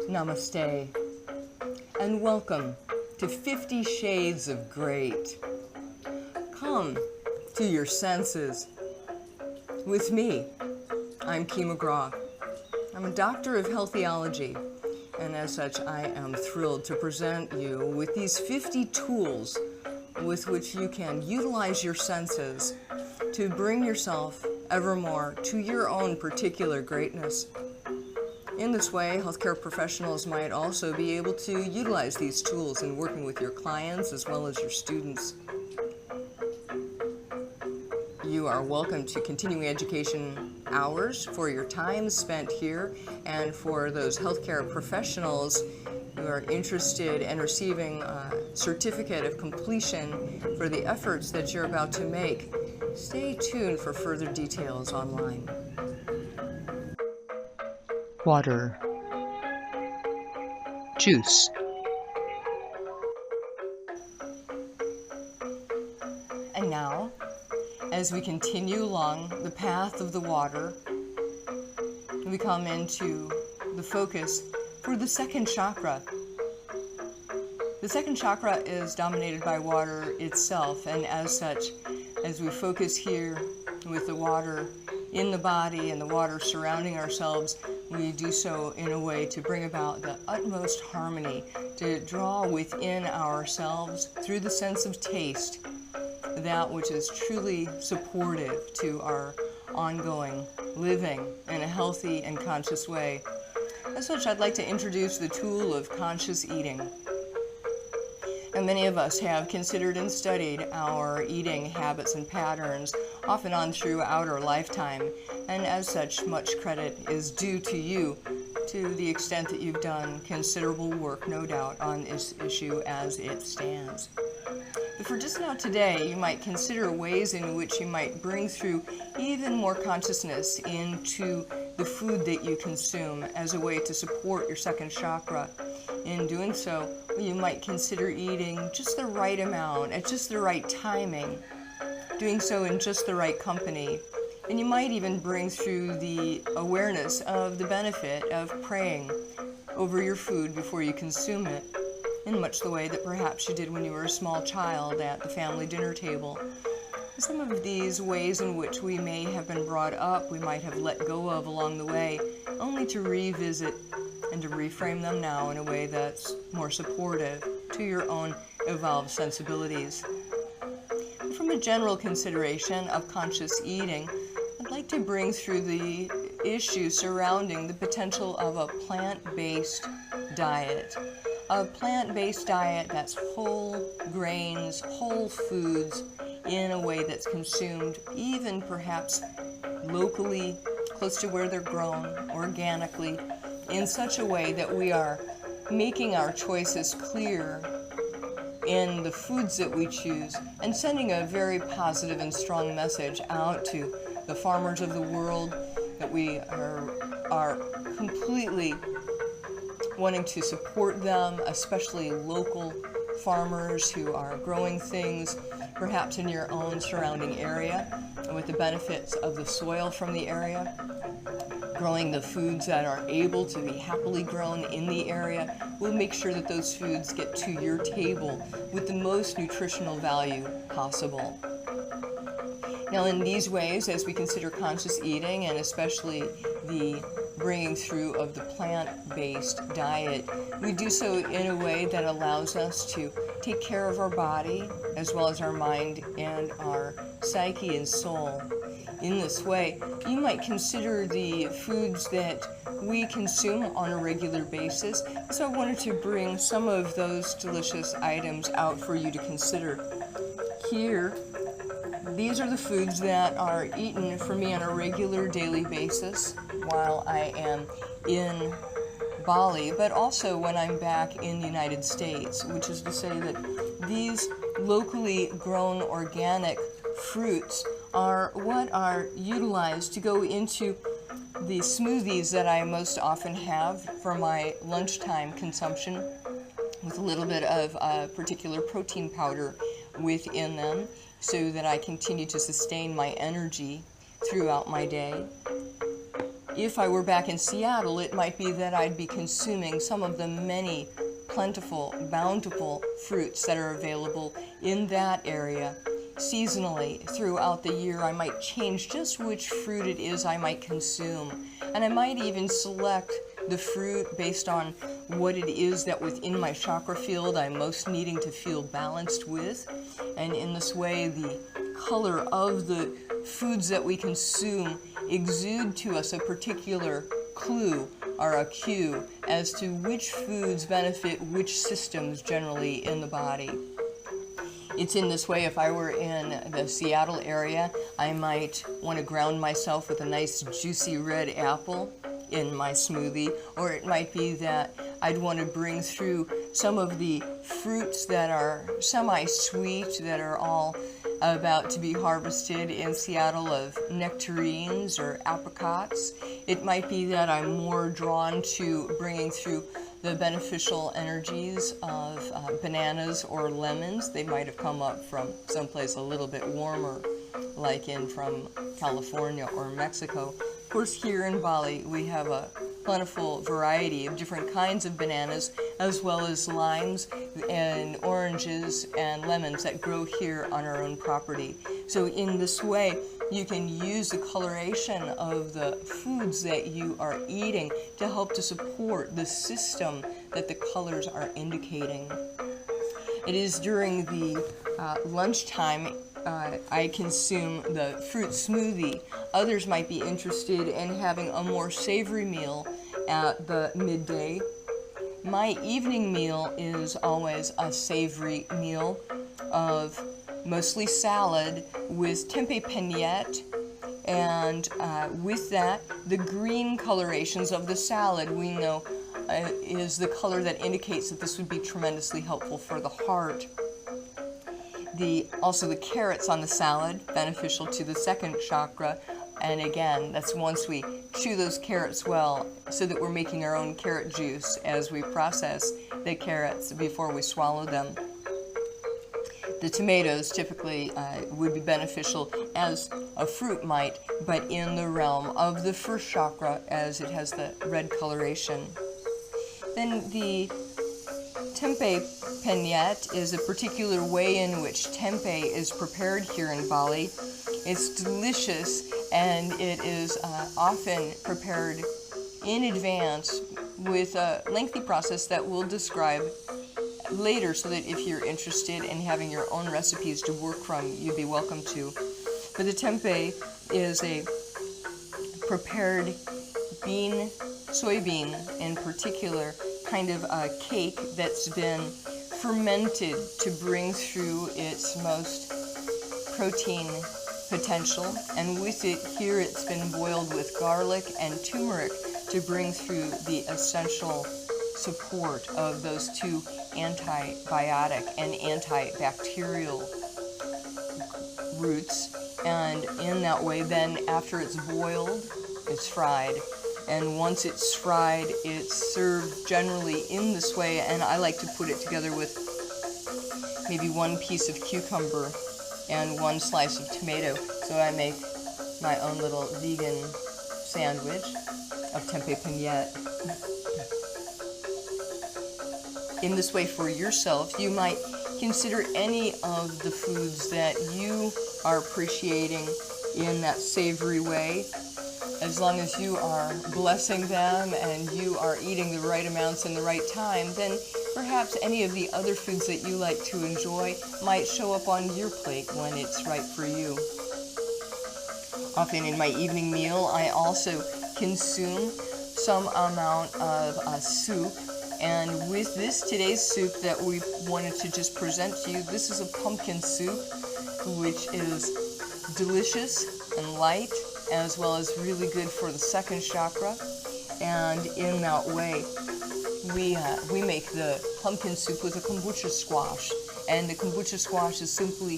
Namaste, and welcome to 50 Shades of Great. Come to your senses with me. I'm Kee McGraw. I'm a doctor of health theology, and as such, I am thrilled to present you with these 50 tools with which you can utilize your senses to bring yourself evermore to your own particular greatness. In this way, healthcare professionals might also be able to utilize these tools in working with your clients as well as your students. You are welcome to continuing education hours for your time spent here, and for those healthcare professionals who are interested in receiving a certificate of completion for the efforts that you're about to make, stay tuned for further details online. Water. Juice. And now, as we continue along the path of the water, we come into the focus for the second chakra. The second chakra is dominated by water itself, and as such, as we focus here with the water in the body and the water surrounding ourselves, we do so in a way to bring about the utmost harmony, to draw within ourselves through the sense of taste that which is truly supportive to our ongoing living in a healthy and conscious way. As such, I'd like to introduce the tool of conscious eating. And many of us have considered and studied our eating habits and patterns off and on throughout our lifetime, and as such, much credit is due to you to the extent that you've done considerable work, no doubt, on this issue as it stands. But for just now today, you might consider ways in which you might bring through even more consciousness into the food that you consume as a way to support your second chakra. In doing so, you might consider eating just the right amount, at just the right timing, doing so in just the right company. And you might even bring through the awareness of the benefit of praying over your food before you consume it, in much the way that perhaps you did when you were a small child at the family dinner table. Some of these ways in which we may have been brought up, we might have let go of along the way, only to revisit and to reframe them now in a way that's more supportive to your own evolved sensibilities. From a general consideration of conscious eating, I'd like to bring through the issue surrounding the potential of a plant-based diet. A plant-based diet that's whole grains, whole foods, in a way that's consumed even perhaps locally, close to where they're grown, organically, in such a way that we are making our choices clear in the foods that we choose, and sending a very positive and strong message out to the farmers of the world that we are completely wanting to support them, especially local farmers who are growing things perhaps in your own surrounding area with the benefits of the soil from the area, growing the foods that are able to be happily grown in the area. We'll make sure that those foods get to your table with the most nutritional value possible. Now, in these ways, as we consider conscious eating, and especially the bringing through of the plant-based diet, we do so in a way that allows us to take care of our body as well as our mind and our psyche and soul. In this way, you might consider the foods that we consume on a regular basis. So I wanted to bring some of those delicious items out for you to consider. Here, these are the foods that are eaten for me on a regular daily basis while I am in Bali, but also when I'm back in the United States, which is to say that these locally grown organic fruits are what are utilized to go into the smoothies that I most often have for my lunchtime consumption, with a little bit of a particular protein powder within them, so that I continue to sustain my energy throughout my day. If I were back in Seattle, it might be that I'd be consuming some of the many plentiful, bountiful fruits that are available in that area. Seasonally, throughout the year, I might change just which fruit it is I might consume. And I might even select the fruit based on what it is that within my chakra field I'm most needing to feel balanced with. And in this way, the color of the foods that we consume exude to us a particular clue or a cue as to which foods benefit which systems generally in the body. It's in this way, if I were in the Seattle area, I might want to ground myself with a nice juicy red apple in my smoothie, or it might be that I'd want to bring through some of the fruits that are semi-sweet, that are all about to be harvested in Seattle, of nectarines or apricots. It might be that I'm more drawn to bringing through the beneficial energies of bananas or lemons. They might have come up from someplace a little bit warmer, like from California or Mexico. Of course, here in Bali, we have a plentiful variety of different kinds of bananas, as well as limes and oranges and lemons that grow here on our own property. So in this way, you can use the coloration of the foods that you are eating to help to support the system that the colors are indicating. It is during the lunchtime I consume the fruit smoothie. Others might be interested in having a more savory meal at the midday. My evening meal is always a savory meal of mostly salad with tempeh penyet, and with that, the green colorations of the salad we know is the color that indicates that this would be tremendously helpful for the heart. Also the carrots on the salad, beneficial to the second chakra, and again, that's once we chew those carrots well, so that we're making our own carrot juice as we process the carrots before we swallow them. The tomatoes typically would be beneficial as a fruit might, but in the realm of the first chakra, as it has the red coloration. Then the tempeh penyet is a particular way in which tempeh is prepared here in Bali. It's delicious, and it is often prepared in advance with a lengthy process that we'll describe later, so that if you're interested in having your own recipes to work from, you'd be welcome to. But the tempeh is a prepared soybean in particular, kind of a cake that's been fermented to bring through its most protein potential, and with it here it's been boiled with garlic and turmeric to bring through the essential support of those two antibiotic and antibacterial roots. And in that way, then after it's boiled, it's fried. And once it's fried, it's served generally in this way, and I like to put it together with maybe one piece of cucumber and one slice of tomato. So I make my own little vegan sandwich of tempeh penyet. In this way, for yourself, you might consider any of the foods that you are appreciating in that savory way. As long as you are blessing them and you are eating the right amounts in the right time, then perhaps any of the other foods that you like to enjoy might show up on your plate when it's right for you. Often in my evening meal, I also consume some amount of soup. And with today's soup that we wanted to just present to you, this is a pumpkin soup, which is delicious and light, as well as really good for the second chakra. And in that way, we make the pumpkin soup with a kombucha squash. And the kombucha squash is simply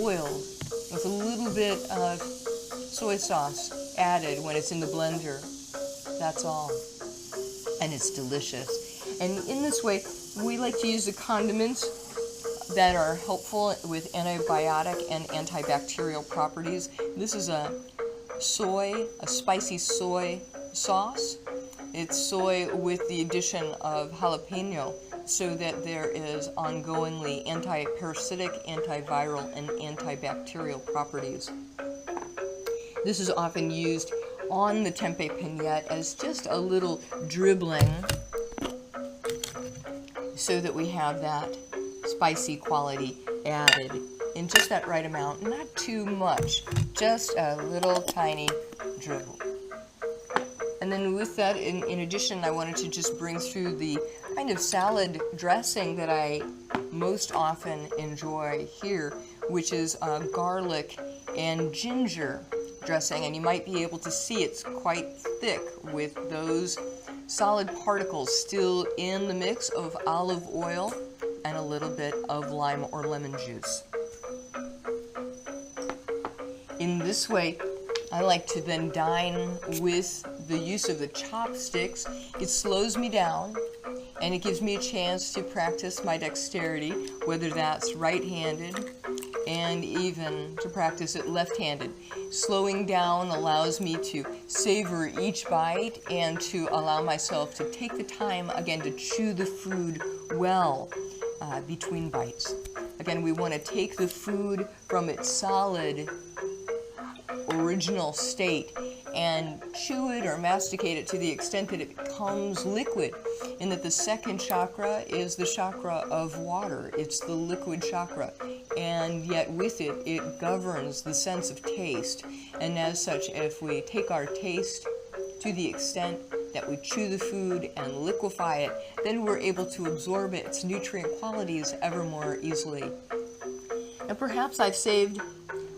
boiled with a little bit of soy sauce added when it's in the blender. That's all. And it's delicious. And in this way, we like to use the condiments that are helpful with antibiotic and antibacterial properties. This is a spicy soy sauce. It's soy with the addition of jalapeno, so that there is ongoingly anti-parasitic, antiviral, and antibacterial properties. This is often used on the tempeh pañette as just a little dribbling, so that we have that spicy quality added in just that right amount, not too much, just a little tiny dribble. And then with that, in addition, I wanted to just bring through the kind of salad dressing that I most often enjoy here, which is garlic and ginger dressing. And you might be able to see it's quite thick with those solid particles still in the mix of olive oil and a little bit of lime or lemon juice. In this way, I like to then dine with the use of the chopsticks. It slows me down, and it gives me a chance to practice my dexterity, whether that's right-handed, and even to practice it left-handed. Slowing down allows me to savor each bite and to allow myself to take the time, again, to chew the food well between bites. Again, we want to take the food from its solid original state and chew it or masticate it to the extent that it becomes liquid, and that the second chakra is the chakra of water. It's the liquid chakra, and yet with it, it governs the sense of taste. And as such, if we take our taste to the extent that we chew the food and liquefy it, then we're able to absorb its nutrient qualities ever more easily. And perhaps I've saved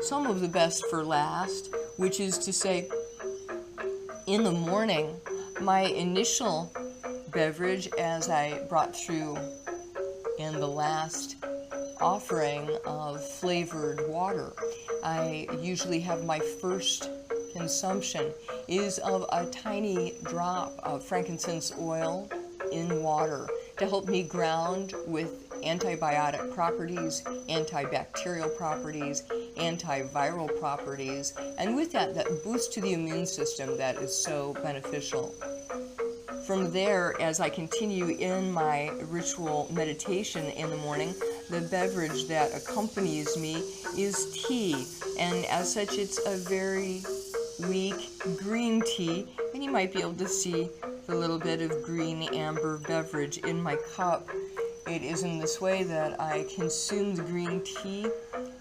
some of the best for last, which is to say, in the morning, my initial beverage, as I brought through in the last offering of flavored water, I usually have my first consumption is of a tiny drop of frankincense oil in water to help me ground with antibiotic properties, antibacterial properties, antiviral properties, and with that boost to the immune system that is so beneficial. From there, as I continue in my ritual meditation in the morning, the beverage that accompanies me is tea, and as such it's a very weak green tea, and you might be able to see the little bit of green amber beverage in my cup. It is in this way that I consume the green tea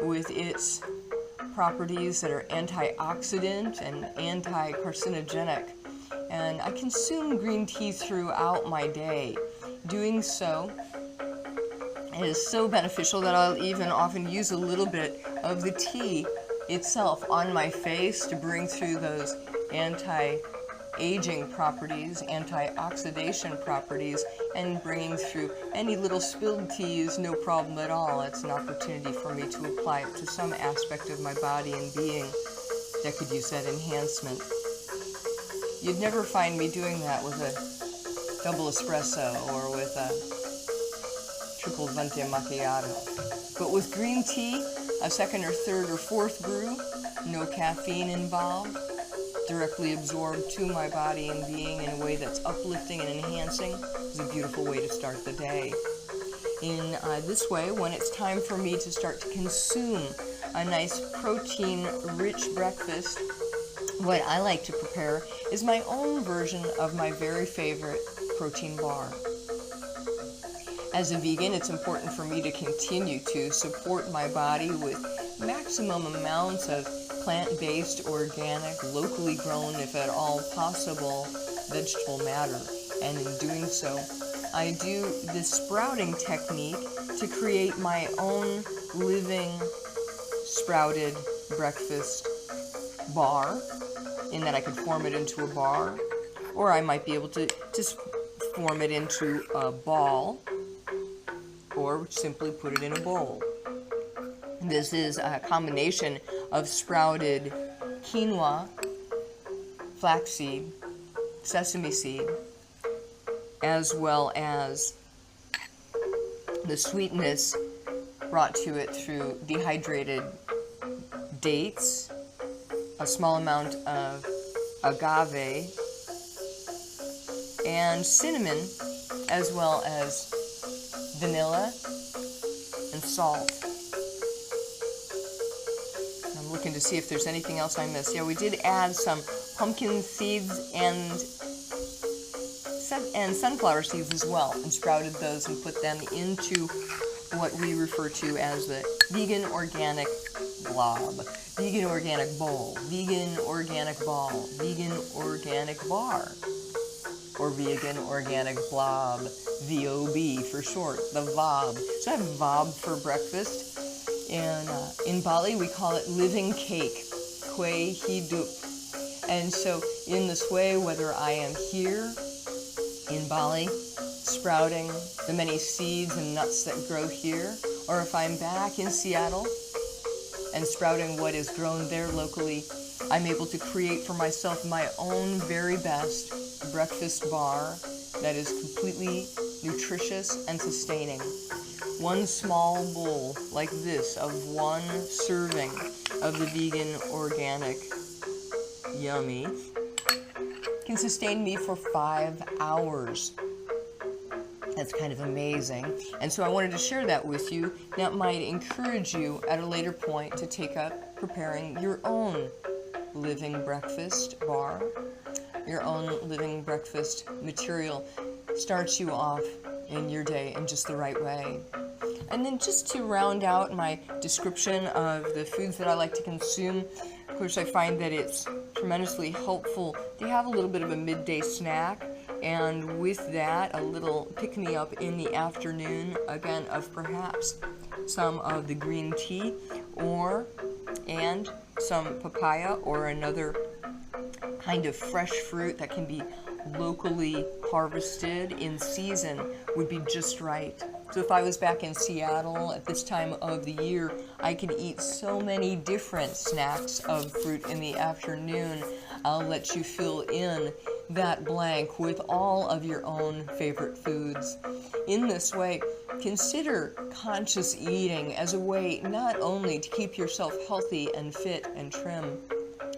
with its properties that are antioxidant and anti-carcinogenic. And I consume green tea throughout my day. Doing so is so beneficial that I'll even often use a little bit of the tea itself on my face to bring through those anti-aging properties, antioxidation properties, and bringing through any little spilled tea is no problem at all. It's an opportunity for me to apply it to some aspect of my body and being that could use that enhancement. You'd never find me doing that with a double espresso or with a triple venti macchiato. But with green tea, a second or third or fourth brew, no caffeine involved, directly absorbed to my body and being in a way that's uplifting and enhancing is a beautiful way to start the day. In this way, when it's time for me to start to consume a nice protein-rich breakfast, what I like to prepare is my own version of my very favorite protein bar. As a vegan, it's important for me to continue to support my body with maximum amounts of plant-based, organic, locally grown, if at all possible, vegetable matter. And in doing so, I do this sprouting technique to create my own living sprouted breakfast bar, in that I could form it into a bar, or I might be able to just form it into a ball, or simply put it in a bowl. This is a combination of sprouted quinoa, flaxseed, sesame seed, as well as the sweetness brought to it through dehydrated dates, a small amount of agave, and cinnamon, as well as vanilla and salt. I'm looking to see if there's anything else I missed. Yeah, we did add some pumpkin seeds and sunflower seeds as well, and sprouted those and put them into what we refer to as the vegan organic blob, vegan organic bowl, vegan organic ball, vegan organic bar, or vegan organic blob, VOB for short, the VOB. So I have VOB for breakfast, and in Bali we call it living cake, kue hidup. And so in this way, whether I am here in Bali, sprouting the many seeds and nuts that grow here, or if I'm back in Seattle and sprouting what is grown there locally, I'm able to create for myself my own very best breakfast bar that is completely nutritious and sustaining. One small bowl like this of one serving of the vegan organic yummy can sustain me for 5 hours. That's kind of amazing. And so I wanted to share that with you. That might encourage you at a later point to take up preparing your own living breakfast bar. Your own living breakfast material starts you off in your day in just the right way. And then just to round out my description of the foods that I like to consume, of course I find that it's tremendously helpful to have a little bit of a midday snack, and with that a little pick-me-up in the afternoon, again, of perhaps some of the green tea and some papaya or another kind of fresh fruit that can be locally harvested in season would be just right. So if I was back in Seattle at this time of the year, I could eat so many different snacks of fruit in the afternoon. I'll let you fill in that blank with all of your own favorite foods. In this way, consider conscious eating as a way not only to keep yourself healthy and fit and trim,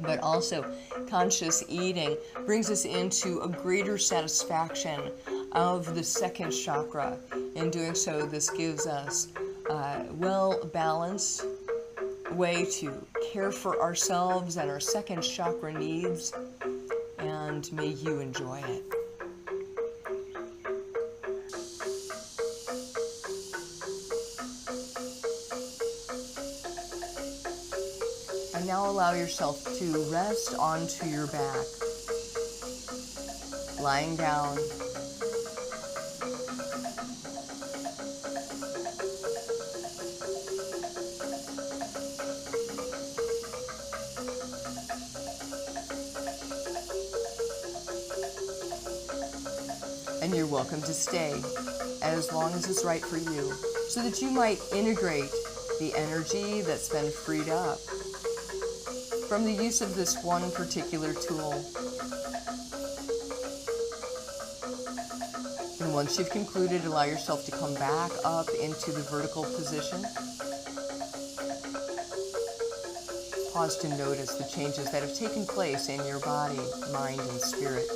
but also conscious eating brings us into a greater satisfaction of the second chakra. In doing so, this gives us a well-balanced way to care for ourselves and our second chakra needs, and may you enjoy it. And now allow yourself to rest onto your back, lying down. And you're welcome to stay as long as it's right for you, so that you might integrate the energy that's been freed up from the use of this one particular tool. And once you've concluded, allow yourself to come back up into the vertical position. Pause to notice the changes that have taken place in your body, mind, and spirit.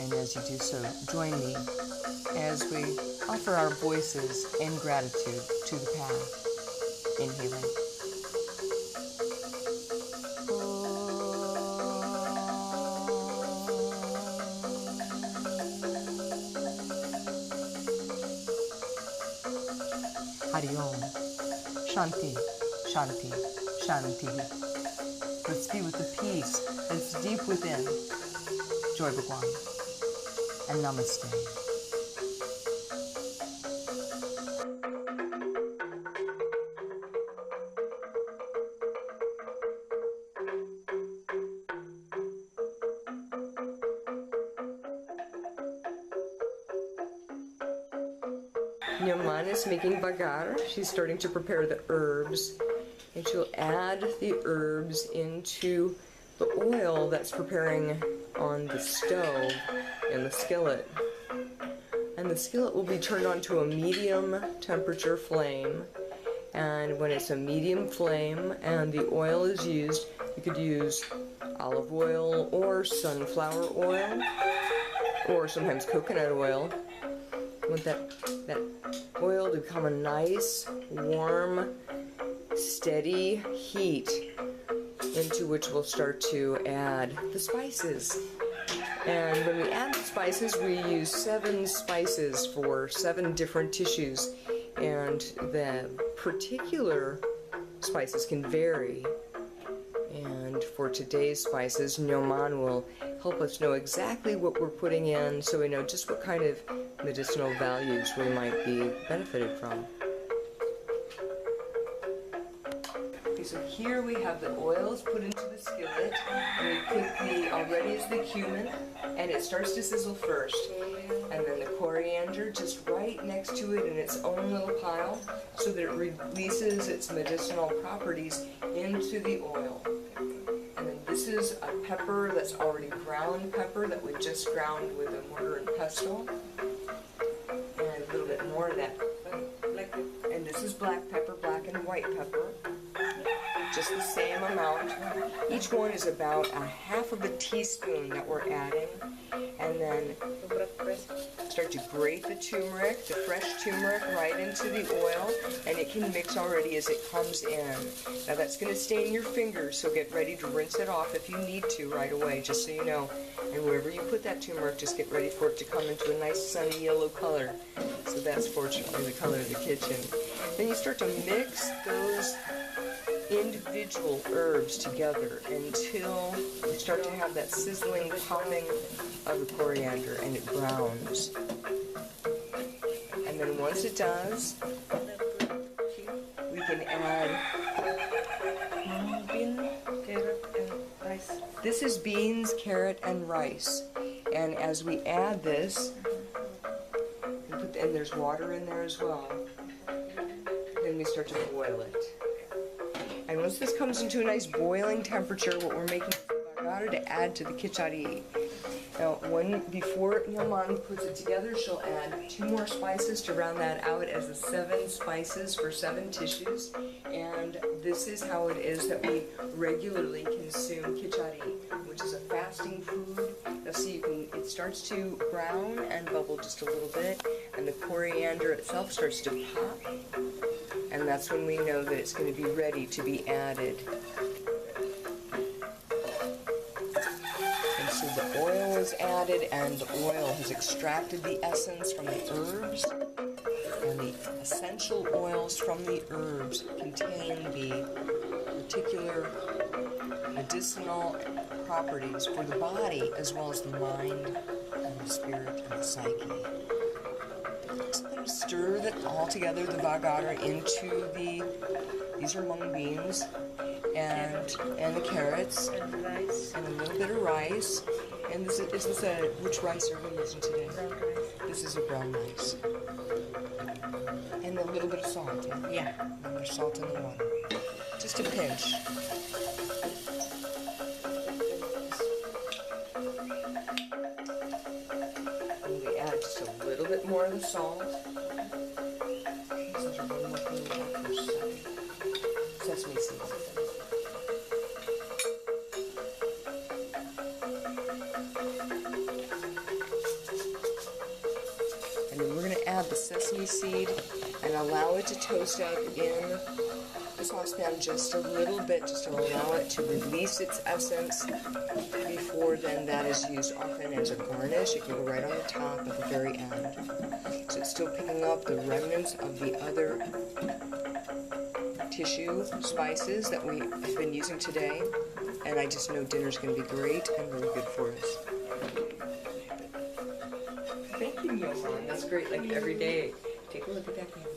And as you do so, join me as we offer our voices in gratitude to the path. Inhaling. Hari Om. Shanti, Shanti, Shanti. Let's be with the peace that's deep within. Joy Bhagwan. And Namaste. Nyaman is making bagar. She's starting to prepare the herbs, and she'll add the herbs into the oil that's preparing on the stove in the skillet. And the skillet will be turned on to a medium temperature flame, and when it's a medium flame and the oil is used, you could use olive oil or sunflower oil, or sometimes coconut oil. You want that oil to become a nice, warm, steady heat into which we'll start to add the spices. And when we add the spices, we use 7 spices for 7 different tissues, and the particular spices can vary. And for today's spices, Nyoman will help us know exactly what we're putting in, so we know just what kind of medicinal values we might be benefited from. Okay, so here we have the oils put into the skillet, and we put already is the cumin, and it starts to sizzle first. And then the coriander just right next to it in its own little pile, so that it releases its medicinal properties into the oil. And then this is a pepper that's already ground pepper that we just ground with a mortar and pestle. And a little bit more of that. And this is black pepper, black and white pepper. Just the same amount. Each one is about a half of a teaspoon that we're adding. And then start to grate the turmeric, the fresh turmeric, right into the oil, and it can mix already as it comes in. Now that's going to stain your fingers, so get ready to rinse it off if you need to right away, just so you know. And wherever you put that turmeric, just get ready for it to come into a nice sunny yellow color. So that's fortunately the color of the kitchen. Then you start to mix those individual herbs together until you start to have that sizzling popping of the coriander and it browns. And then once it does, we can add bean, carrot, and rice. This is beans, carrot, and rice. And as we add this, and there's water in there as well, then we start to boil it. And once this comes into a nice boiling temperature, what we're making is bagara to add to the khichdi. Now, before Nyoman puts it together, she'll add 2 more spices to round that out as the 7 spices for 7 tissues. And this is how it is that we regularly consume khichdi, which is a fasting food. Now see, it starts to brown and bubble just a little bit, and the coriander itself starts to pop. And that's when we know that it's going to be ready to be added. And so the oil is added, and the oil has extracted the essence from the herbs. And the essential oils from the herbs contain the particular medicinal properties for the body, as well as the mind and the spirit and the psyche. So then stir that all together, the bagara, into these are mung beans and the carrots And rice. and a little bit of rice. And is this which rice are we using today? Brown rice. This is a brown rice. And a little bit of salt. Yeah. And there's salt in the water. Just a pinch. And we add just a little bit more of the salt. Such a one more thing we have for sesame seeds. And then we're going to add the sesame seed and allow it to toast up in the saucepan just a little bit, just to allow it to release its essence before then that is used often as a garnish. It can go right on the top at the very end. So it's still picking up the remnants of the other tissue spices that we have been using today. And I just know dinner's going to be great and really good for us. Thank you, Nyoman. That's great. Like every day. Take a look at that camera.